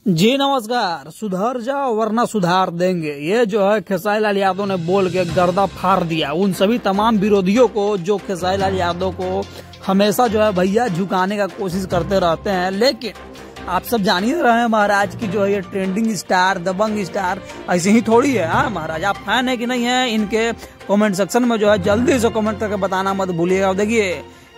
जी नमस्कार। सुधर जाओ वरना सुधार देंगे, ये जो है खेसारी लाल यादव ने बोल के गर्दा फाड़ दिया उन सभी तमाम विरोधियों को जो खेसारी लाल यादव को हमेशा जो है भैया झुकाने का कोशिश करते रहते हैं। लेकिन आप सब जान ही रहे हैं महाराज की जो है ये ट्रेंडिंग स्टार दबंग स्टार ऐसे ही थोड़ी है। हाँ महाराज, आप फैन है कि नहीं है इनके कमेंट सेक्शन में जो है जल्दी से कमेंट करके बताना मत भूलिएगा। देखिए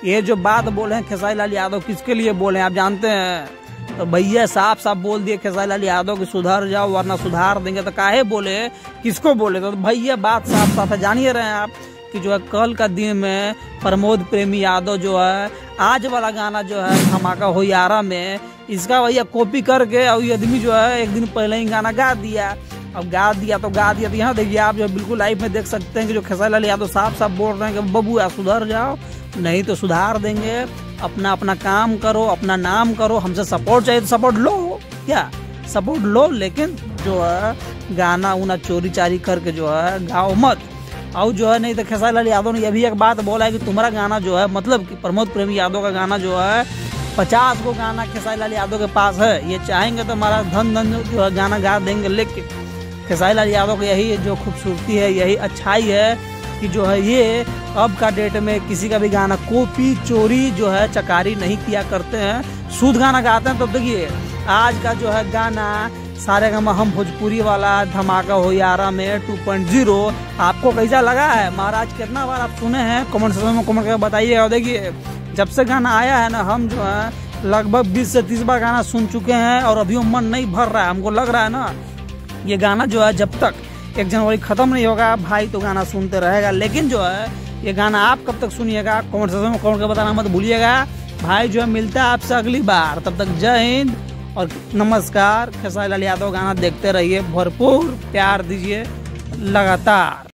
ये जो बात बोले हैं खेसारी लाल यादव किसके लिए बोले आप जानते हैं? तो भैया साफ साफ बोल दिए खेसारी लाल यादव की सुधर जाओ वरना सुधार देंगे। तो काहे बोले, किसको बोले? तो भैया बात साफ साफ है, जान ही रहे हैं आप कि जो है कल का दिन में प्रमोद प्रेमी यादव जो है आज वाला गाना जो है धमाका हो यारा में इसका भैया कॉपी करके और ये आदमी जो है एक दिन पहले ही गाना गा दिया। अब गा दिया तो यहाँ देखिए आप जो बिल्कुल लाइव में देख सकते हैं कि जो खेसारी लाल यादव साफ साफ बोल रहे हैं कि बबू सुधर जाओ नहीं तो सुधार देंगे। अपना अपना काम करो, अपना नाम करो, हमसे सपोर्ट चाहिए तो सपोर्ट लो, क्या सपोर्ट लो, लेकिन जो है गाना उना चोरी चारी करके जो है गाओ मत। और जो है नहीं तो खेसारी लाल यादव ने यह भी एक बात बोला है कि तुम्हारा गाना जो है मतलब कि प्रमोद प्रेमी यादव का गाना जो है 50 को गाना खेसारी लाल यादव के पास है, ये चाहेंगे तो हमारा धन जो है गाना गा देंगे। लेकिन खेसारी लाल यादव की यही जो खूबसूरती है, यही अच्छाई है कि जो है ये अब का डेट में किसी का भी गाना कॉपी चोरी जो है चकारी नहीं किया करते हैं, शुद्ध गाना गाते हैं। तो देखिए आज का जो है गाना सारे गामा हम भोजपुरी वाला धमाका हो यारा में 2.0 आपको कैसा लगा है महाराज? कितना बार आप सुने हैं कमेंट सेक्शन में कमेंट करके बताइएगा। देखिए जब से गाना आया है ना हम जो है लगभग 20 से 30 बार गाना सुन चुके हैं और अभी मन नहीं भर रहा है। हमको लग रहा है ना ये गाना जो है जब तक 1 जनवरी खत्म नहीं होगा भाई तो गाना सुनते रहेगा। लेकिन जो है ये गाना आप कब तक सुनिएगा कमेंट सेक्शन में कमेंट करके बताना मत भूलिएगा। भाई जो है मिलता है आपसे अगली बार, तब तक जय हिंद और नमस्कार। खेसारी लाल यादव गाना देखते रहिए, भरपूर प्यार दीजिए लगातार।